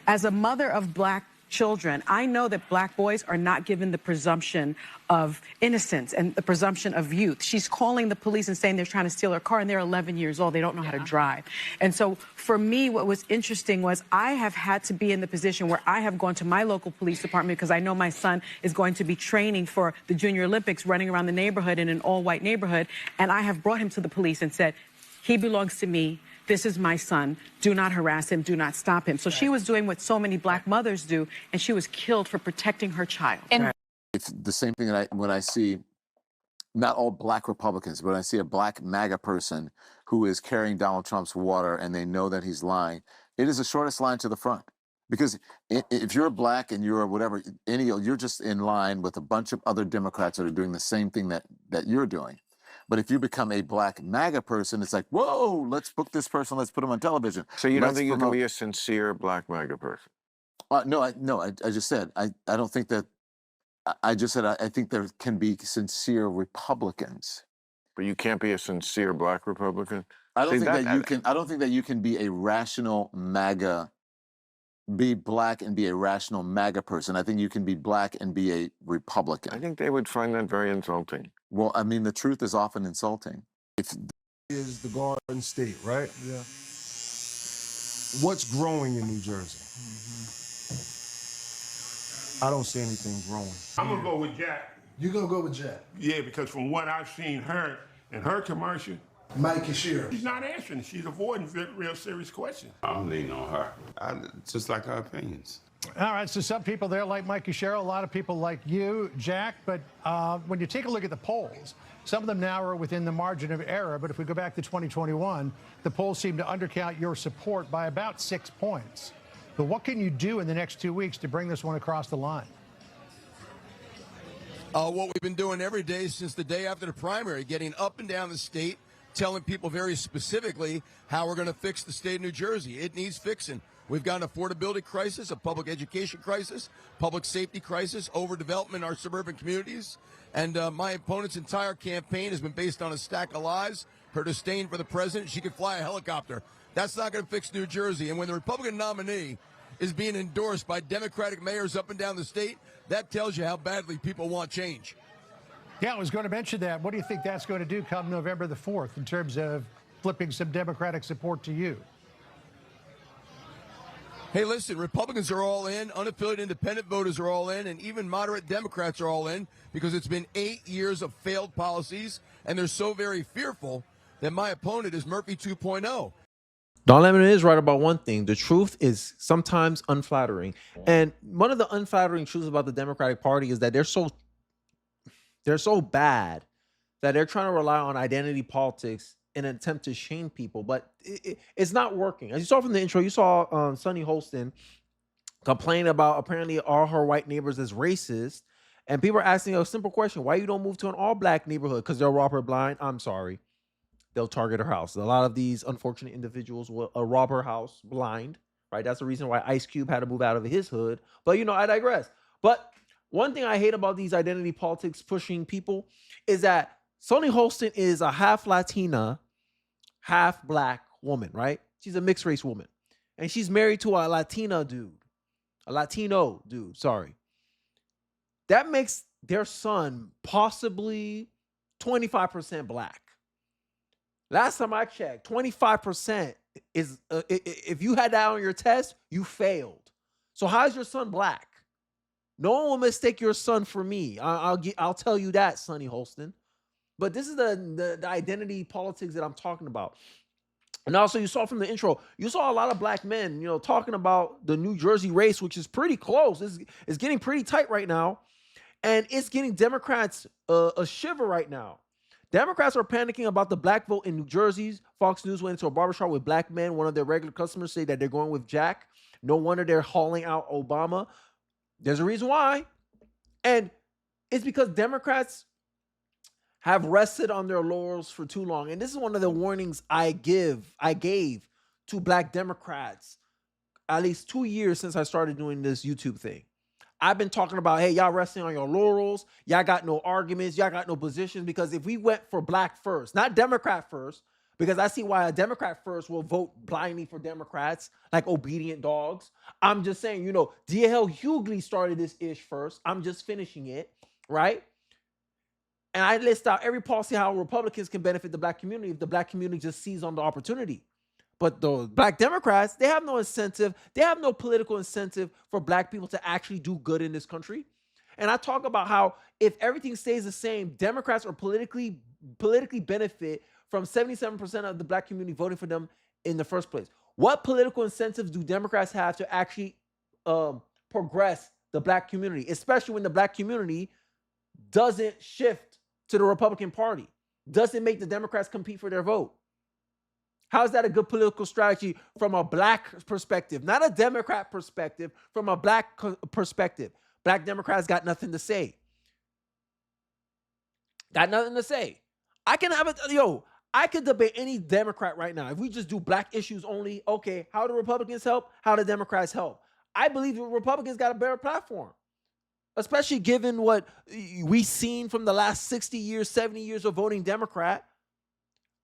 As a mother of black children, I know that black boys are not given the presumption of innocence and the presumption of youth. She's calling the police and saying they're trying to steal her car, and they're 11 years old. They don't know how to drive. And so for me, what was interesting was I have had to be in the position where I have gone to my local police department because I know my son is going to be training for the Junior Olympics, running around the neighborhood in an all-white neighborhood. And I have brought him to the police and said, he belongs to me. This is my son. Do not harass him. Do not stop him. So she was doing what so many black mothers do, and she was killed for protecting her child. And it's the same thing that when I see, not all black Republicans, but I see a black MAGA person who is carrying Donald Trump's water and they know that he's lying, it is the shortest line to the front. Because if you're black and you're whatever, you're just in line with a bunch of other Democrats that are doing the same thing that you're doing. But if you become a black MAGA person, it's like, whoa, let's book this person, let's put him on television. So you don't think you can be a sincere black MAGA person? No, I just said, I don't think that, I just said, I think there can be sincere Republicans. But you can't be a sincere black Republican? I don't think that you can be a rational MAGA, be black and be a rational MAGA person. I think you can be black and be a Republican. I think they would find that very insulting. Well, I mean, the truth is often insulting. Is the Garden State, right? Yeah. What's growing in New Jersey? I don't see anything growing. I'm gonna go with Jack. You're gonna go with Jack? Yeah, because from what I've seen her in her commercial, Mike Cashier. she's not answering. She's avoiding real serious questions. I'm leaning on her. I just like her opinions. All right, so some people there like Mike Cashier, a lot of people like you, Jack, but when you take a look at the polls, some of them now are within the margin of error, but if we go back to 2021, the polls seem to undercount your support by about 6 points. But what can you do in the next 2 weeks to bring this one across the line? What we've been doing every day since the day after the primary, getting up and down the state, telling people very specifically how we're going to fix the state of New Jersey. It needs fixing. We've got an affordability crisis, a public education crisis, public safety crisis, overdevelopment in our suburban communities. And my opponent's entire campaign has been based on a stack of lies. Her disdain for the president, she could fly a helicopter. That's not going to fix New Jersey. And when the Republican nominee is being endorsed by Democratic mayors up and down the state, that tells you how badly people want change. Yeah, I was going to mention that. What do you think that's going to do come November the 4th in terms of flipping some Democratic support to you? Hey, listen, Republicans are all in, unaffiliated independent voters are all in, and even moderate Democrats are all in because it's been 8 years of failed policies, and they're so very fearful that my opponent is Murphy 2.0. Don Lemon is right about one thing. The truth is sometimes unflattering. And one of the unflattering truths about the Democratic Party is that they're so bad that they're trying to rely on identity politics in an attempt to shame people, but it's not working. As you saw from the intro, you saw Sunny Holston complain about apparently all her white neighbors as racist, and people are asking a simple question: why you don't move to an all-black neighborhood? Because they'll rob her blind. I'm sorry, they'll target her house. A lot of these unfortunate individuals will rob her house blind, right? That's the reason why Ice Cube had to move out of his hood. But I digress. But one thing I hate about these identity politics pushing people is that Sunny Holston is a half Latina, half black woman, right? She's a mixed race woman. And she's married to a Latino dude, sorry. That makes their son possibly 25% black. Last time I checked, 25% is, if you had that on your test, you failed. So how is your son black? No one will mistake your son for me. I'll tell you that, Sunny Holston. But this is the identity politics that I'm talking about. And also, you saw from the intro, you saw a lot of black men, talking about the New Jersey race, which is pretty close. It's getting pretty tight right now. And it's getting Democrats a shiver right now. Democrats are panicking about the black vote in New Jersey. Fox News went into a barbershop with black men. One of their regular customers say that they're going with Jack. No wonder they're hauling out Obama. There's a reason why. And it's because Democrats have rested on their laurels for too long. And this is one of the warnings I gave to black Democrats at least 2 years since I started doing this YouTube thing. I've been talking about, hey, y'all resting on your laurels. Y'all got no arguments. Y'all got no positions. Because if we went for black first, not Democrat first, because I see why a Democrat first will vote blindly for Democrats, like obedient dogs. I'm just saying, you know, D.L. Hughley started this ish first. I'm just finishing it, right? And I list out every policy how Republicans can benefit the black community if the black community just sees on the opportunity. But the black Democrats, they have no incentive. They have no political incentive for black people to actually do good in this country. And I talk about how if everything stays the same, Democrats are politically benefit from 77% of the black community voting for them in the first place. What political incentives do Democrats have to actually progress the black community, especially when the black community doesn't shift to the Republican Party, doesn't make the Democrats compete for their vote? How is that a good political strategy from a black perspective? Not a Democrat perspective, from a black perspective. Black Democrats got nothing to say. Got nothing to say. I could debate any Democrat right now. If we just do black issues only, okay, how do Republicans help? How do Democrats help? I believe the Republicans got a better platform, especially given what we've seen from the last 60 years, 70 years of voting Democrat.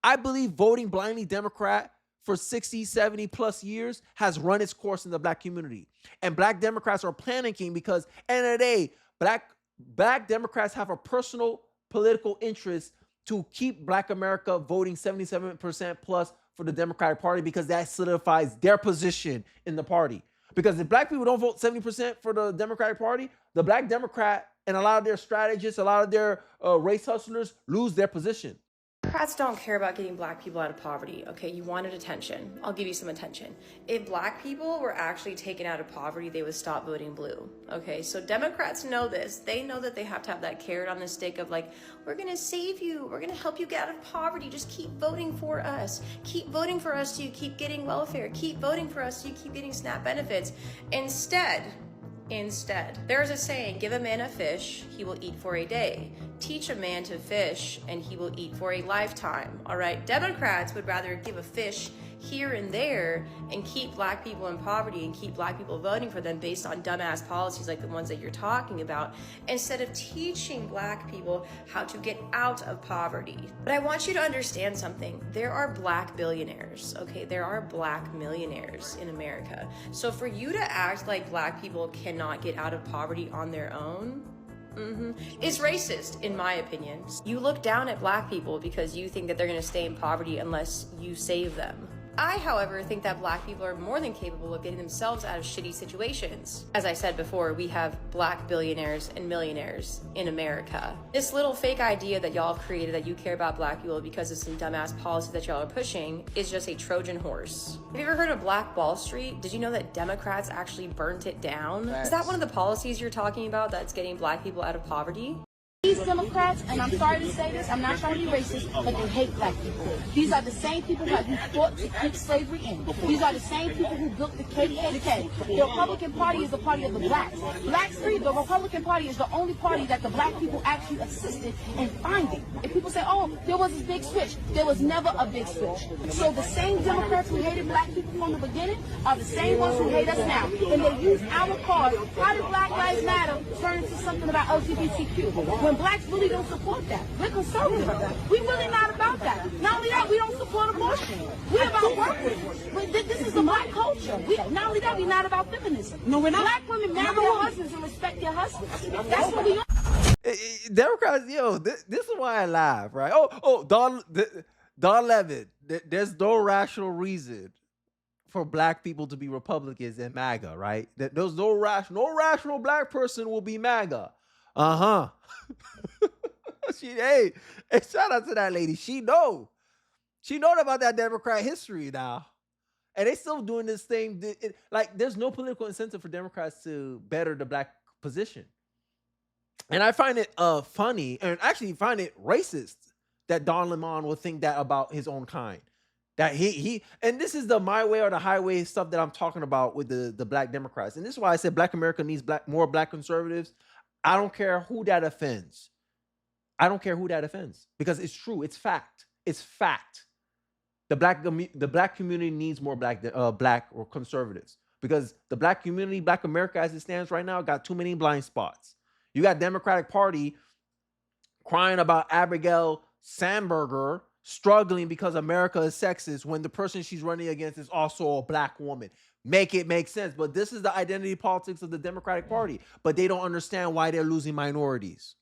I believe voting blindly Democrat for 60, 70 plus years has run its course in the black community. And black Democrats are panicking because, end of the day, black Democrats have a personal political interest to keep black America voting 77% plus for the Democratic Party, because that solidifies their position in the party. Because if black people don't vote 70% for the Democratic Party, the black Democrat and a lot of their strategists, a lot of their race hustlers lose their position. Democrats don't care about getting black people out of poverty, okay? You wanted attention. I'll give you some attention. If black people were actually taken out of poverty, they would stop voting blue, okay? So Democrats know this. They know that they have to have that carrot on the stick of like, we're gonna save you. We're gonna help you get out of poverty. Just keep voting for us. Keep voting for us so you keep getting welfare. Keep voting for us so you keep getting SNAP benefits. Instead, there's a saying, give a man a fish, he will eat for a day. Teach a man to fish, and he will eat for a lifetime, all right? Democrats would rather give a fish here and there and keep black people in poverty and keep black people voting for them based on dumbass policies like the ones that you're talking about, instead of teaching black people how to get out of poverty. But I want you to understand something. There are black billionaires, okay? There are black millionaires in America. So for you to act like black people cannot get out of poverty on their own, is racist, in my opinion. You look down at black people because you think that they're gonna stay in poverty unless you save them. I, however, think that black people are more than capable of getting themselves out of shitty situations. As I said before, we have black billionaires and millionaires in America. This little fake idea that y'all have created that you care about black people because of some dumbass policies that y'all are pushing is just a Trojan horse. Have you ever heard of Black Wall Street? Did you know that Democrats actually burnt it down? Is that one of the policies you're talking about that's getting black people out of poverty? These Democrats, and I'm sorry to say this, I'm not trying to be racist, but they hate black people. These are the same people who fought to keep slavery in. These are the same people who built the KKK. The Republican Party is the party of the blacks. Blacks free, the Republican Party is the only party that the black people actually assisted in finding. And people say, oh, there was this big switch. There was never a big switch. So the same Democrats who hated black people from the beginning are the same ones who hate us now. And they use our cause. How did Black Lives Matter turn into something about LGBTQ? When blacks really don't support that. We're conservative. We're really not about that. Not only that, we don't support abortion. We're about working. This is the black culture. Not only that, we're not about feminism. No, we're not. Black women marry their husbands and respect their husbands. That's what we are. Democrats, this is why I laugh, right? Don Levin, there's no rational reason for black people to be Republicans and MAGA, right? There's no rational black person will be MAGA. Hey, shout out to that lady. She know about that Democrat history now, and they still doing this thing. Like, there's no political incentive for Democrats to better the black position, and I find it funny, and actually find it racist that Don Lemon will think that about his own kind. That he and this is the my way or the highway stuff that I'm talking about with the black Democrats, and this is why I said Black America needs more black conservatives. I don't care who that offends. Because it's true. It's fact. It's fact. The black community needs more black or conservatives, because the black community, Black America as it stands right now, got too many blind spots. You got Democratic Party crying about Abigail Sandberger struggling because America is sexist when the person she's running against is also a black woman. Make it make sense. But this is the identity politics of the Democratic Party. But they don't understand why they're losing minorities.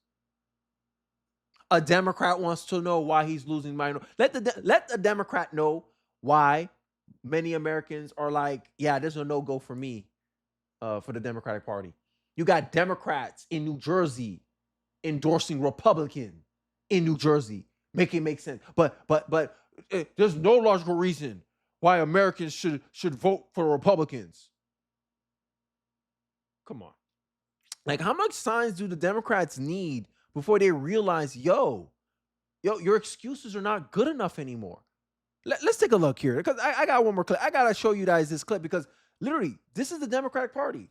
A Democrat wants to know why he's losing minorities. Let the Democrat know why many Americans are like, yeah, there's a no-go for me for the Democratic Party. You got Democrats in New Jersey endorsing Republican in New Jersey. Make it make sense. But there's no logical reason why Americans should vote for Republicans. Come on. Like, how much signs do the Democrats need before they realize, yo, your excuses are not good enough anymore? Let's take a look here, because I got one more clip. I got to show you guys this clip, because literally, this is the Democratic Party.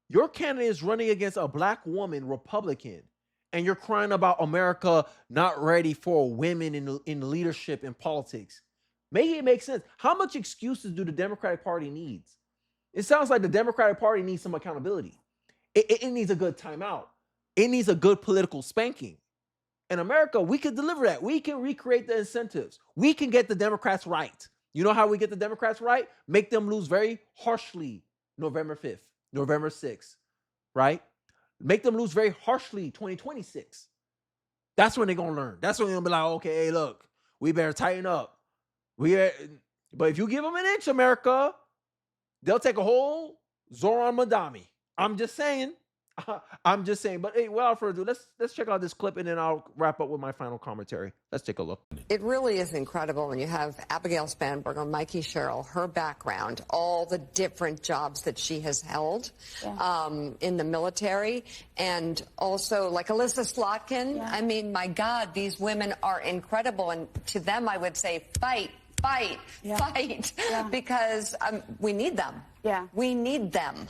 Your candidate is running against a black woman, Republican, and you're crying about America not ready for women in leadership in politics. Make it make sense. How much excuses do the Democratic Party need? It sounds like the Democratic Party needs some accountability. It needs a good timeout. It needs a good political spanking. In America, we can deliver that. We can recreate the incentives. We can get the Democrats right. You know how we get the Democrats right? Make them lose very harshly November 5th, November 6th, right? Make them lose very harshly 2026. That's when they're going to learn. That's when they're going to be like, okay, hey, look, we better tighten up. But if you give them an inch, America, they'll take a whole Zoran Madami. I'm just saying. I'm just saying. But hey, without further ado, let's check out this clip, and then I'll wrap up with my final commentary. Let's take a look. It really is incredible when you have Abigail Spanberger, Mikey Sherrill, her background, all the different jobs that she has held in the military, and also like Alyssa Slotkin. Yeah. I mean, my God, these women are incredible. And to them, I would say, fight, because we need them. Yeah. We need them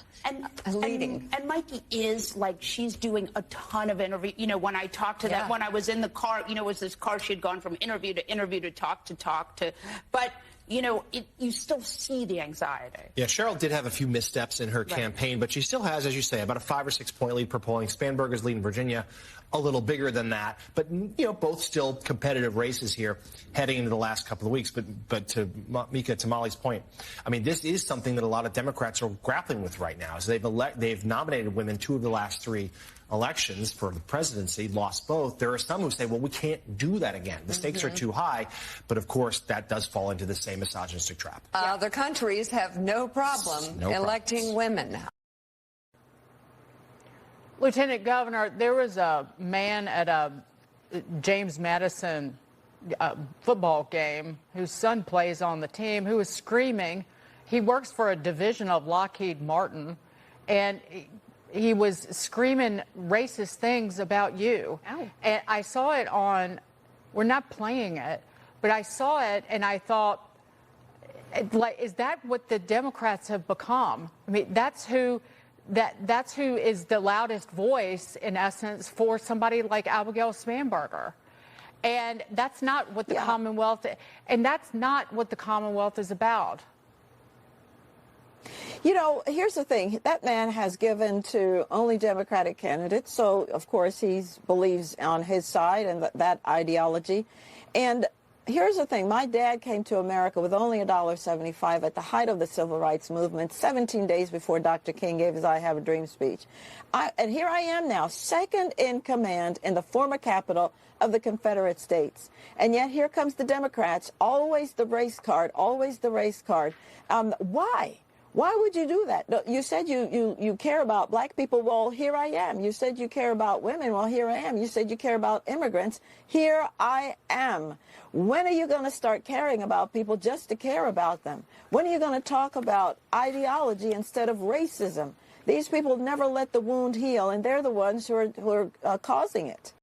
leading. And Mikey is like, she's doing a ton of interview. You know, when I talked to that, when I was in the car, you know, it was this car, she had gone from interview to talk to, but you know, you still see the anxiety. Yeah, Cheryl did have a few missteps in her campaign, but she still has, as you say, about a 5 or 6 point lead per polling. Spanberger's leading Virginia a little bigger than that, but you know, both still competitive races here heading into the last couple of weeks. But to Mika, to Molly's point, I mean, this is something that a lot of Democrats are grappling with right now. Is they've nominated women 2 of the last 3 elections for the presidency, lost both. There are some who say, well, we can't do that again. The stakes are too high. But of course, that does fall into the same misogynistic trap. Other countries have no problem electing women. Lieutenant Governor, there was a man at a James Madison football game whose son plays on the team who was screaming. He works for a division of Lockheed Martin, and he was screaming racist things about you. Ow. And I saw it on, we're not playing it, but I saw it and I thought, like, is that what the Democrats have become? I mean, that's who is the loudest voice, in essence, for somebody like Abigail Spanberger. And that's not what the Commonwealth, and that's not what the Commonwealth is about. You know, here's the thing. That man has given to only Democratic candidates, so of course he believes on his side and that ideology. And here's the thing. My dad came to America with only $1.75 at the height of the Civil Rights Movement, 17 days before Dr. King gave his I Have a Dream speech. And here I am now, second in command in the former capital of the Confederate States. And yet here comes the Democrats, always the race card, always the race card. Why? Why would you do that? You said you care about black people. Well, here I am. You said you care about women. Well, here I am. You said you care about immigrants. Here I am. When are you going to start caring about people just to care about them? When are you going to talk about ideology instead of racism? These people never let the wound heal, and they're the ones who are causing it.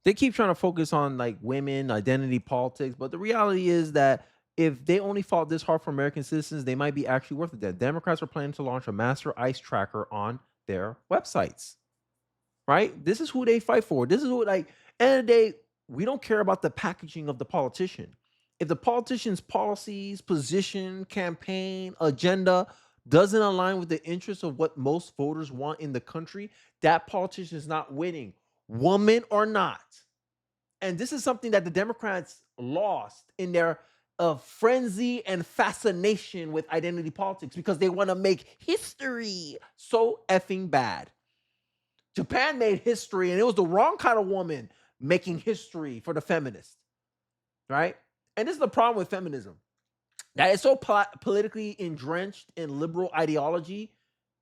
They keep trying to focus on like women, identity politics, but the reality is that if they only fought this hard for American citizens, they might be actually worth it. The Democrats are planning to launch a master ICE tracker on their websites, right? This is who they fight for. This is what, like, end of the day, we don't care about the packaging of the politician. If the politician's policies, position, campaign, agenda doesn't align with the interests of what most voters want in the country, that politician is not winning, woman or not. And this is something that the Democrats lost in their frenzy and fascination with identity politics because they want to make history so effing bad. Japan made history, and it was the wrong kind of woman making history for the feminists, right? And this is the problem with feminism, that it's so politically entrenched in liberal ideology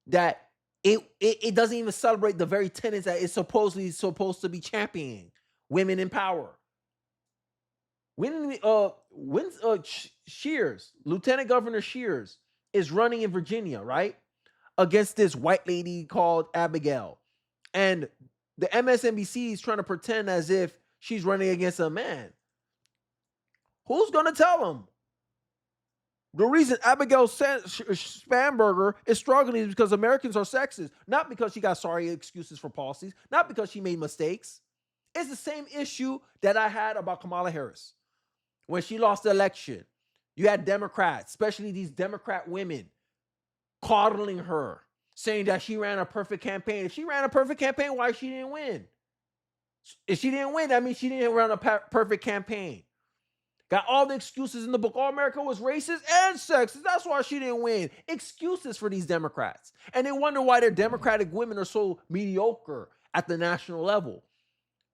that it doesn't even celebrate the very tenets that it's supposedly supposed to be championing: women in power. Shears, Lieutenant Governor Shears, is running in Virginia, right, against this white lady called Abigail, and the MSNBC is trying to pretend as if she's running against a man. Who's gonna tell him? The reason Abigail Spanberger is struggling is because Americans are sexist, not because she got sorry excuses for policies, not because she made mistakes. It's the same issue that I had about Kamala Harris. When she lost the election, you had Democrats, especially these Democrat women, coddling her, saying that she ran a perfect campaign. If she ran a perfect campaign, why she didn't win? If she didn't win, that means she didn't run a perfect campaign. Got all the excuses in the book. All America was racist and sexist. That's why she didn't win. Excuses for these Democrats. And they wonder why their Democratic women are so mediocre at the national level.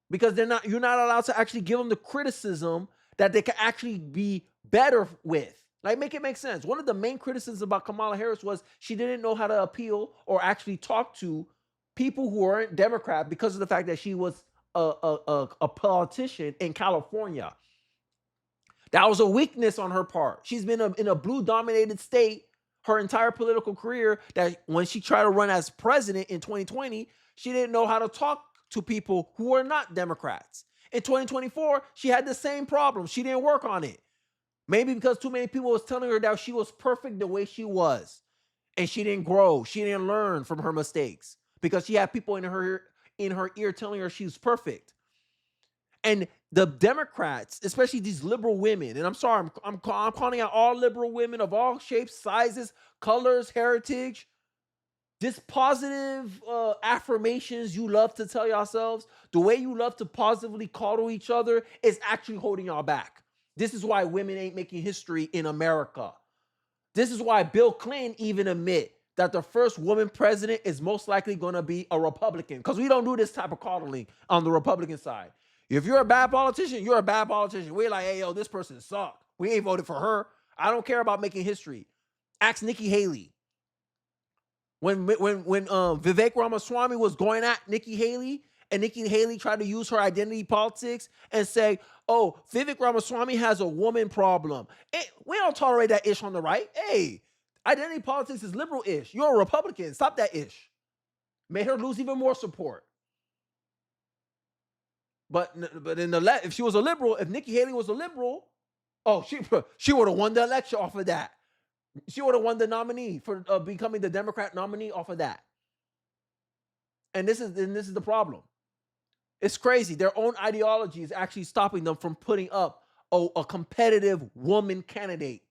Because you're not allowed to actually give them the criticism that they can actually be better with. Like, make it make sense. One of the main criticisms about Kamala Harris was she didn't know how to appeal or actually talk to people who aren't Democrat because of the fact that she was a politician in California. That was a weakness on her part. She's been in a blue-dominated state her entire political career, that when she tried to run as president in 2020, she didn't know how to talk to people who are not Democrats. In 2024, she had the same problem. She didn't work on it. Maybe because too many people was telling her that she was perfect the way she was. And she didn't grow. She didn't learn from her mistakes because she had people in her ear telling her she was perfect. And the Democrats, especially these liberal women, and I'm sorry, I'm calling out all liberal women of all shapes, sizes, colors, heritage, this positive affirmations you love to tell yourselves, the way you love to positively coddle each other is actually holding y'all back. This is why women ain't making history in America. This is why Bill Clinton even admit that the first woman president is most likely going to be a Republican, because we don't do this type of coddling on the Republican side. If you're a bad politician, you're a bad politician. We're like, hey, yo, this person sucked. We ain't voted for her. I don't care about making history. Ask Nikki Haley. When Vivek Ramaswamy was going at Nikki Haley, and Nikki Haley tried to use her identity politics and say, oh, Vivek Ramaswamy has a woman problem. We don't tolerate that ish on the right. Hey, identity politics is liberal-ish. You're a Republican. Stop that ish. Made her lose even more support. But in the left, if she was a liberal, if Nikki Haley was a liberal, oh, she would have won the election off of that. She would have won the nominee for becoming the Democrat nominee off of that. And this is the problem. It's crazy. Their own ideology is actually stopping them from putting up a competitive woman candidate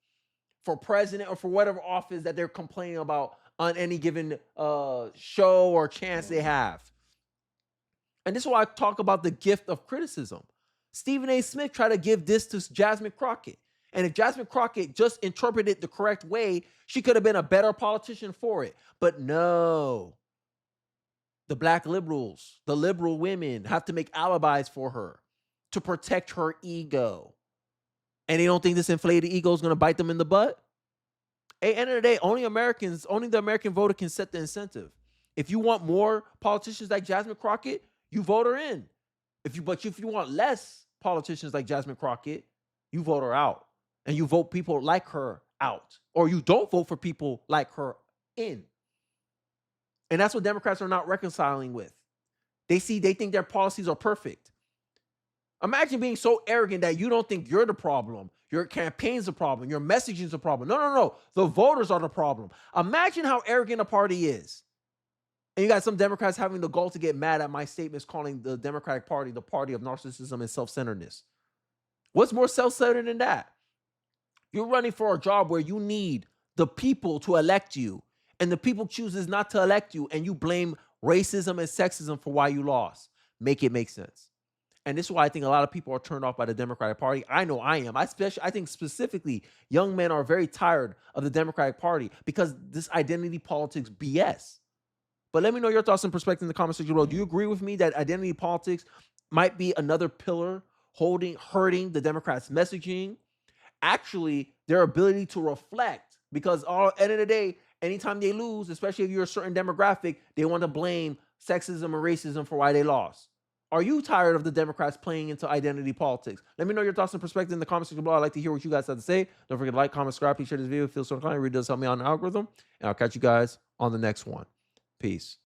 for president or for whatever office that they're complaining about on any given show or chance they have. And this is why I talk about the gift of criticism. Stephen A. Smith tried to give this to Jasmine Crockett. And if Jasmine Crockett just interpreted it the correct way, she could have been a better politician for it. But no. The black liberals, the liberal women have to make alibis for her to protect her ego. And they don't think this inflated ego is going to bite them in the butt? At the end of the day, only the American voter can set the incentive. If you want more politicians like Jasmine Crockett, you vote her in. If you want less politicians like Jasmine Crockett, you vote her out. And you vote people like her out. Or you don't vote for people like her in. And that's what Democrats are not reconciling with. They think their policies are perfect. Imagine being so arrogant that you don't think you're the problem. Your campaign's the problem. Your messaging is the problem. No. The voters are the problem. Imagine how arrogant a party is. And you got some Democrats having the gall to get mad at my statements calling the Democratic Party the party of narcissism and self-centeredness. What's more self-centered than that? You're running for a job where you need the people to elect you, and the people chooses not to elect you, and you blame racism and sexism for why you lost. Make it make sense. And this is why I think a lot of people are turned off by the Democratic Party. I know I am. I think specifically young men are very tired of the Democratic Party because this identity politics BS. But let me know your thoughts and perspective in the comment section below. Do you agree with me that identity politics might be another pillar hurting the Democrats' messaging? Actually, their ability to reflect, because at the end of the day, anytime they lose, especially if you're a certain demographic, they want to blame sexism and racism for why they lost. Are you tired of the Democrats playing into identity politics? Let me know your thoughts and perspective in the comment section below. I'd like to hear what you guys have to say. Don't forget to like, comment, subscribe, please share this video. Feel so inclined. It really does help me out in the algorithm. And I'll catch you guys on the next one. Peace.